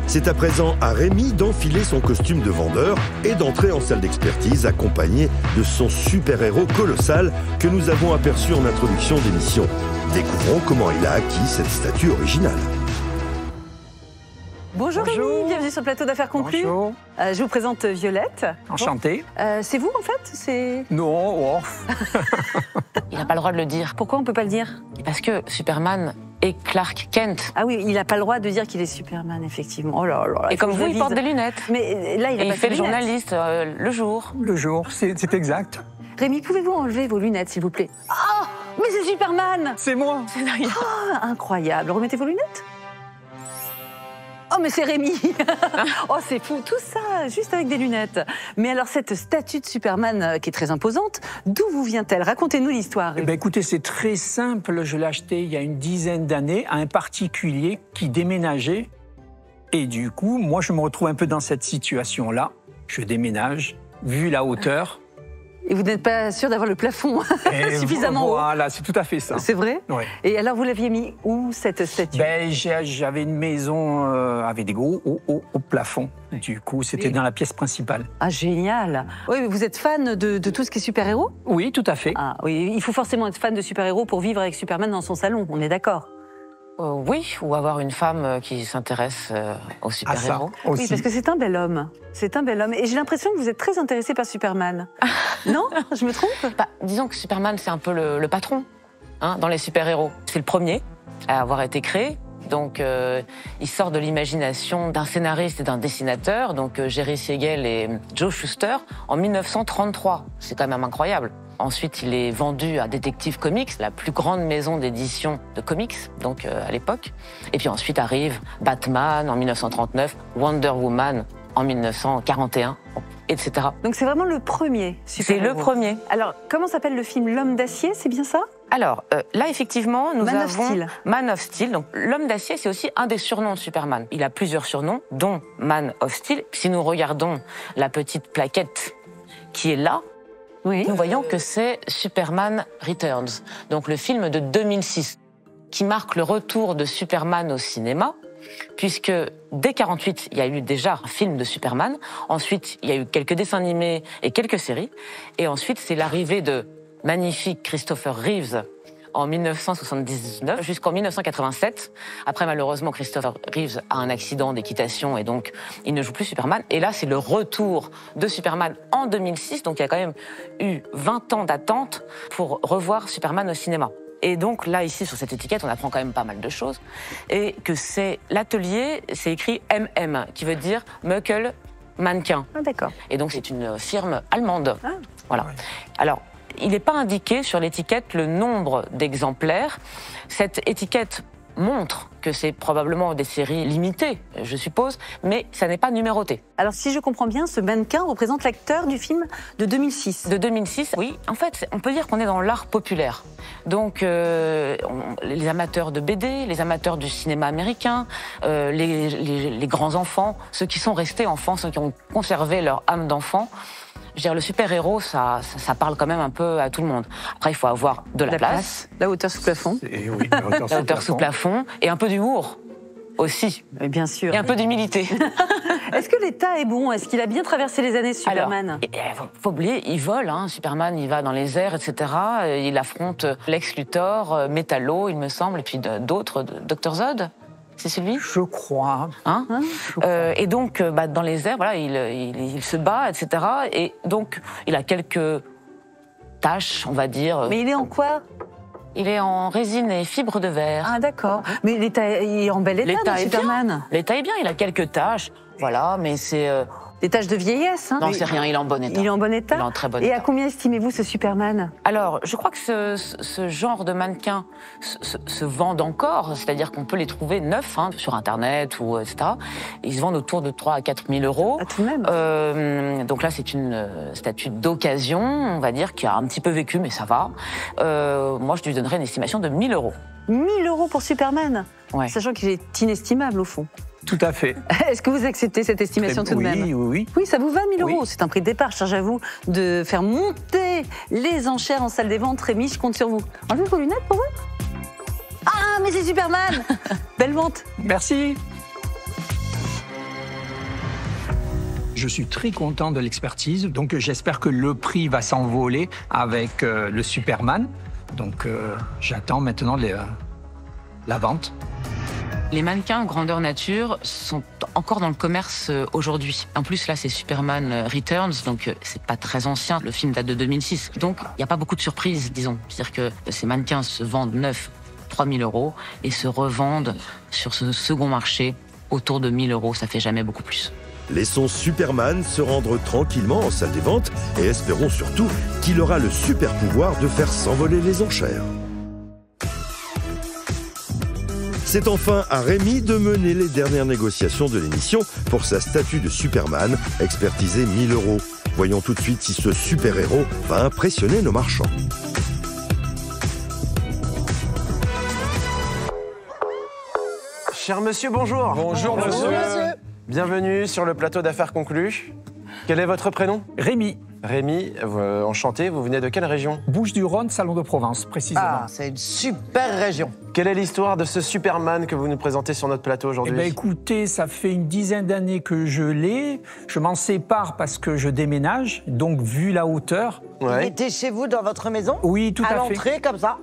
C'est à présent à Rémi d'enfiler son costume de vendeur et d'entrer en salle d'expertise accompagné de son super-héros colossal que nous avons aperçu en introduction d'émission. Découvrons comment il a acquis cette statue originale. Bonjour Rémi, bienvenue sur le plateau d'Affaires conclues. Bonjour. Je vous présente Violette. Enchanté. C'est vous en fait? Non, Il n'a pas le droit de le dire. Pourquoi on ne peut pas le dire? Parce que Superman est Clark Kent. Ah oui, il n'a pas le droit de dire qu'il est Superman, effectivement. Oh là là, Et comme vous, il porte des lunettes. Mais là, il fait le journaliste le jour. Le jour, c'est exact. Rémi, pouvez-vous enlever vos lunettes, s'il vous plaît? Oh, mais c'est Superman! C'est moi. C'est d'ailleurs. Oh, incroyable. Remettez vos lunettes. Oh, mais c'est Rémi. Oh, c'est fou, tout ça, juste avec des lunettes. Mais alors, cette statue de Superman qui est très imposante, d'où vous vient-elle? Racontez-nous l'histoire. Eh bien, écoutez, c'est très simple. Je l'ai acheté il y a une dizaine d'années à un particulier qui déménageait. Et du coup, moi, je me retrouve un peu dans cette situation-là. Je déménage, vu la hauteur. Et vous n'êtes pas sûr d'avoir le plafond suffisamment haut? Voilà, c'est tout à fait ça. C'est vrai? Oui. Et alors, vous l'aviez mis où, cette statue? Ben, j'avais une maison avec des gros hauts plafonds. Du coup, c'était dans la pièce principale. Ah, génial! Oui, mais vous êtes fan de tout ce qui est super-héros? Oui, tout à fait. Ah, oui, il faut forcément être fan de super-héros pour vivre avec Superman dans son salon, on est d'accord? Oui, ou avoir une femme qui s'intéresse aux super-héros. Aussi. Oui, parce que c'est un bel homme. C'est un bel homme. Et j'ai l'impression que vous êtes très intéressé par Superman. Non? Je me trompe? Disons que Superman, c'est un peu le patron dans les super-héros. C'est le premier à avoir été créé. Donc, il sort de l'imagination d'un scénariste et d'un dessinateur, donc Jerry Siegel et Joe Shuster, en 1933. C'est quand même incroyable. Ensuite, il est vendu à Detective Comics, la plus grande maison d'édition de comics, donc à l'époque. Et puis ensuite arrive Batman en 1939, Wonder Woman en 1941, etc. Donc c'est vraiment le premier super-héros. C'est le premier. Alors, comment s'appelle le film? L'Homme d'Acier, c'est bien ça? Alors, là, effectivement, nous Man of avons Steel. Man of Steel. Donc, l'Homme d'Acier, c'est aussi un des surnoms de Superman. Il a plusieurs surnoms, dont Man of Steel. Si nous regardons la petite plaquette qui est là, Oui. nous voyons que c'est Superman Returns, donc le film de 2006, qui marque le retour de Superman au cinéma, puisque dès 1948, il y a eu déjà un film de Superman. Ensuite, il y a eu quelques dessins animés et quelques séries. Et ensuite, c'est l'arrivée de magnifique Christopher Reeves en 1979 jusqu'en 1987. Après, malheureusement, Christopher Reeves a un accident d'équitation et donc il ne joue plus Superman. Et là, c'est le retour de Superman en 2006. Donc, il y a quand même eu 20 ans d'attente pour revoir Superman au cinéma. Et donc là, ici, sur cette étiquette, on apprend quand même pas mal de choses. Et que c'est l'atelier, c'est écrit MM, qui veut dire Möckel Mannequin. Ah, d'accord. Et donc, c'est une firme allemande. Ah. Voilà. Ouais. Alors, il n'est pas indiqué sur l'étiquette le nombre d'exemplaires. Cette étiquette montre que c'est probablement des séries limitées, je suppose, mais ça n'est pas numéroté. Alors, si je comprends bien, ce mannequin représente l'acteur du film de 2006. De 2006, oui. En fait, on peut dire qu'on est dans l'art populaire. Donc, les amateurs de BD, les amateurs du cinéma américain, les grands enfants, ceux qui sont restés enfants, ceux qui ont conservé leur âme d'enfant. Je veux dire, le super-héros, ça parle quand même un peu à tout le monde. Après, il faut avoir de la place. La hauteur sous plafond. Et oui, La hauteur sous plafond et un peu d'humour aussi. Mais bien sûr. Et un peu d'humilité. Est-ce que l'État est bon? Est-ce qu'il a bien traversé les années, Superman? Alors, faut oublier, il vole, Superman, il va dans les airs, etc. Il affronte Lex Luthor, Metallo, il me semble, et puis d'autres, Dr Zod. C'est celui? Je crois. Et donc, dans les airs, voilà, il se bat, etc. Et donc, il a quelques taches, on va dire. Mais il est en quoi? Il est en résine et fibre de verre. Ah, d'accord. Mais l'État, il est en bel état, L'État dans est Superman. bien. L'État est bien, il a quelques taches. Voilà, mais c'est... Des taches de vieillesse, hein? Non, c'est rien, il est en bon état. Il est en bon état? Il est en très bon Et état. à combien estimez-vous ce Superman? Alors, je crois que ce genre de mannequins se vendent encore, c'est-à-dire qu'on peut les trouver neufs sur Internet ou etc. Ils se vendent autour de 3 à 4 000 euros. Ah, tout de même. Donc là, c'est une statue d'occasion, on va dire, qui a un petit peu vécu, mais ça va. Moi, je lui donnerais une estimation de 1 000 euros. 1 000 euros pour Superman? Ouais. Sachant qu'il est inestimable, au fond. Tout à fait. Est-ce que vous acceptez cette estimation tout de même? Oui. Oui, ça vous va, 1 000 euros? Oui. C'est un prix de départ. Je charge à vous de faire monter les enchères en salle des ventes. Rémi, je compte sur vous. Enlevez vos lunettes pour voir. Ah, mais c'est Superman! Belle vente! Merci. Je suis très content de l'expertise, donc j'espère que le prix va s'envoler avec le Superman. Donc j'attends maintenant la vente. Les mannequins grandeur nature sont encore dans le commerce aujourd'hui. En plus, là, c'est Superman Returns, donc c'est pas très ancien. Le film date de 2006. Donc, il n'y a pas beaucoup de surprises, disons. C'est-à-dire que ces mannequins se vendent neufs 3 000 € et se revendent sur ce second marché autour de 1 000 €. Ça fait jamais beaucoup plus. Laissons Superman se rendre tranquillement en salle des ventes et espérons surtout qu'il aura le super pouvoir de faire s'envoler les enchères. C'est enfin à Rémi de mener les dernières négociations de l'émission pour sa statue de Superman, expertisée 1 000 €. Voyons tout de suite si ce super-héros va impressionner nos marchands. Cher monsieur, bonjour. Bonjour monsieur. Bienvenue sur le plateau d'affaires conclues. Quel est votre prénom? Rémi, Rémi, enchanté, vous venez de quelle région? Bouches-du-Rhône, Salon de Provence, précisément. Ah, c'est une super région. Quelle est l'histoire de ce Superman que vous nous présentez sur notre plateau aujourd'hui? Eh bien, écoutez, ça fait une dizaine d'années que je l'ai. Je m'en sépare parce que je déménage, donc vu la hauteur. Il Ouais. était chez vous dans votre maison? Oui, tout À à fait. l'entrée, comme ça?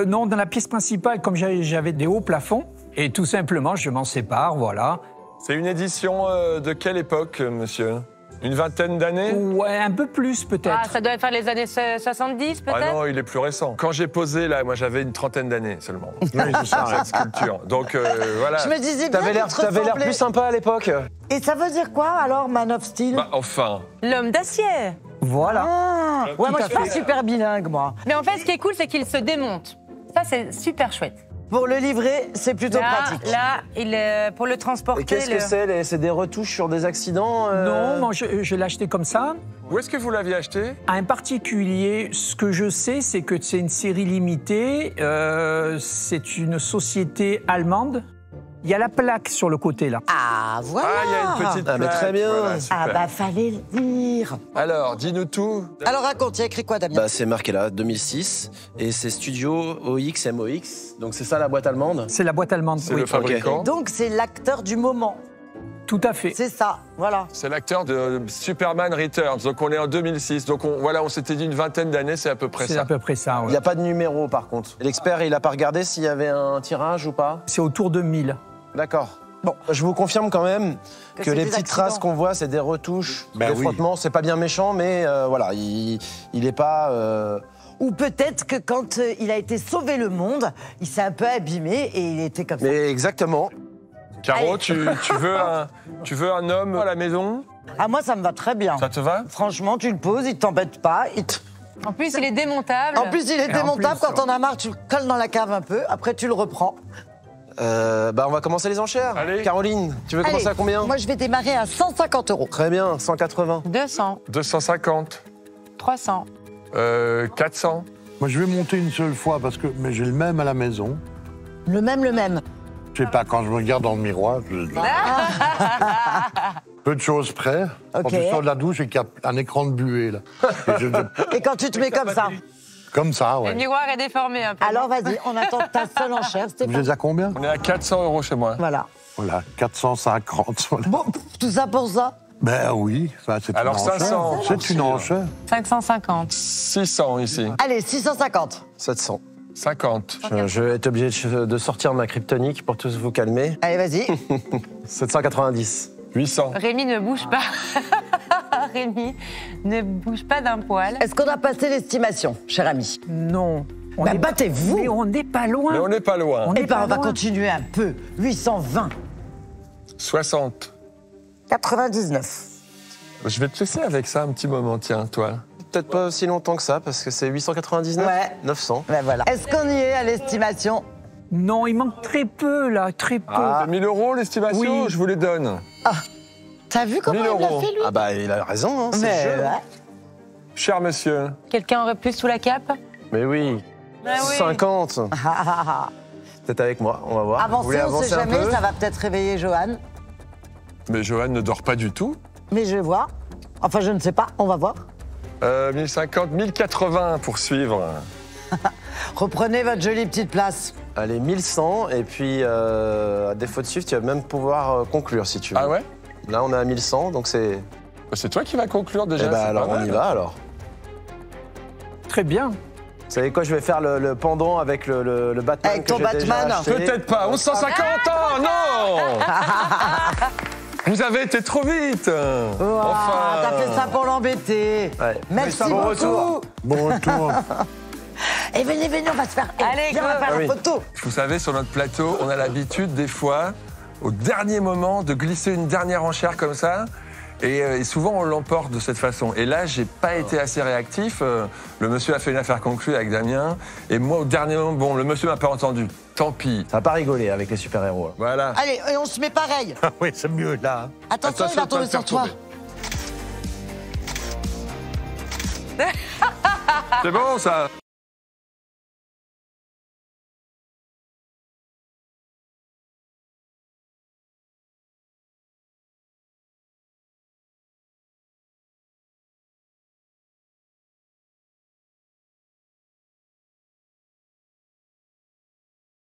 Non, dans la pièce principale, comme j'avais des hauts plafonds, et tout simplement, je m'en sépare, voilà. C'est une édition de quelle époque, monsieur? Une vingtaine d'années? Ouais, un peu plus peut-être. Ah, ça doit faire les années 70 peut-être? Ah non, il est plus récent. Quand j'ai posé, là, moi j'avais une trentaine d'années seulement. Oui, c'est ça, cette sculpture. Donc voilà. Je me disais bien T'avais l'air qu'il te ressemblait. plus sympa à l'époque. Et ça veut dire quoi, alors, Man of Steel? Bah, enfin. L'homme d'acier. Voilà. Ah, ouais, moi, à je suis pas fait. super bilingue, moi. Mais en fait, ce qui est cool, c'est qu'il se démonte. Ça, c'est super chouette. Pour le livrer, c'est plutôt pratique. Là, pour le transporter. Et qu'est-ce que c'est? C'est des retouches sur des accidents Non, moi, je l'ai acheté comme ça. Où est-ce que vous l'aviez acheté? À un particulier, ce que je sais, c'est que c'est une série limitée. C'est une société allemande. Il y a la plaque sur le côté, là. Ah, voilà. Ah, il y a une petite Ah, mais plaque, très bien. voilà, super. Ah, bah, fallait le dire. Alors, dis-nous tout. Alors, raconte, il y a écrit quoi, Damien? Bah, c'est marqué là, 2006, et c'est Studio OX MOX, donc c'est ça la boîte allemande? C'est la boîte allemande, C'est oui. le fabricant. Donc, c'est l'acteur du moment. Tout à fait. C'est ça, voilà. C'est l'acteur de Superman Returns. Donc on est en 2006. Donc on s'était dit une vingtaine d'années, c'est à peu près C'est ça. à peu près ça, Il ouais. n'y a pas de numéro par contre. L'expert, il a pas regardé s'il y avait un tirage ou pas? C'est autour de 1000. D'accord. Bon, je vous confirme quand même que c'est les des petites accidents. traces qu'on voit, c'est des retouches, Ben des oui. frottements. C'est pas bien méchant, mais voilà, il est pas. Ou peut-être que quand il a été sauver le monde, il s'est un peu abîmé et il était comme ça. Mais exactement. Caro, Allez. tu veux un homme à la maison? Ah, moi, ça me va très bien. Ça te va? Franchement, tu le poses, il t'embête pas. En plus, il est démontable. En plus, il est Et en démontable. plus, Quand on a marre, tu le colles dans la cave un peu. Après, tu le reprends. Bah, on va commencer les enchères. Allez. Caroline, tu veux commencer Allez, à combien? Moi, je vais démarrer à 150 €. Très bien, 180. 200, 250. 300. 400. Moi, je vais monter une seule fois parce que mais j'ai le même à la maison. Le même, le même. Je sais pas, quand je me regarde dans le miroir, peu de choses près. Ok. Quand tu sors de la douche et qu'il y a un écran de buée, là. Et quand tu te mets comme ça. Comme ça, Le ouais. miroir est déformé un peu. Alors, vas-y, on attend ta seule enchère, Vous Stéphane. les à combien? On est à 400 € chez moi. Voilà. Voilà, 450. Voilà. Bon, tout ça pour ça? Ben oui, ça, c'est une Alors, enchère. 500. C'est une enchère. 550. 600 ici. Allez, 650. 700. 50. Je vais être obligé de sortir ma kryptonique pour tous vous calmer. Allez, vas-y. 790. 800. Rémi ne bouge pas. Rémi ne bouge pas d'un poil. Est-ce qu'on a passé l'estimation, cher ami? Non. Bah, battez-vous. Mais on n'est pas loin. Mais on n'est pas loin. Eh ben, pas on va loin. continuer un peu. 820. 60. 99. Je vais te laisser avec ça un petit moment, tiens, toi. Peut-être pas aussi longtemps que ça, parce que c'est 899. Ouais. 900. Ben voilà. Est-ce qu'on y est à l'estimation? Non, il manque très peu, là, très peu. Ah. 1000 € l'estimation, Oui. je vous les donne. T'as vu comment 1000 il l'a €. fait, lui? Ah bah, il a raison, hein, c'est Mais, le jeu. ouais. Cher monsieur, Quelqu'un aurait plus sous la cape? Mais oui. Ah oui. 50. Peut-être avec moi, on va voir. Vous voulez Avancer, on sait avancer un jamais, peu? ça va peut-être réveiller Johan. mais Johan ne dort pas du tout. Mais je vais voir. Enfin, je ne sais pas, on va voir. 1050, 1080 pour suivre. Reprenez votre jolie petite place. Allez, 1100, et puis à défaut de suivre, tu vas même pouvoir conclure si tu veux. Ah ouais? Là, on est à 1100, donc c'est C'est toi qui vas conclure déjà. Eh ben c'est alors, pas on mal. y va alors. Très bien. Vous savez quoi, je vais faire le pendant avec le Batman. Avec que ton j'ai déjà Batman. acheté. Peut-être pas. 1150 ans, non. Vous avez été trop vite. Ouah, t'as fait ça pour l'embêter. Ouais. Merci Bon beaucoup. retour. Bon retour. Et venez, on va se faire, Allez, viens, on va go. faire Ah la oui. photo. Vous savez, sur notre plateau, on a l'habitude des fois, au dernier moment, de glisser une dernière enchère comme ça. Et souvent, on l'emporte de cette façon. Et là, j'ai pas été assez réactif. Le monsieur a fait une affaire conclue avec Damien. Et moi, au dernier moment, bon, le monsieur m'a pas entendu. Tant pis. Ça va pas rigoler avec les super-héros. là. Voilà. Allez, et on se met pareil. Ah oui, c'est mieux là. Attention, il va de pas tomber le faire sur toi. tomber. C'est bon, ça.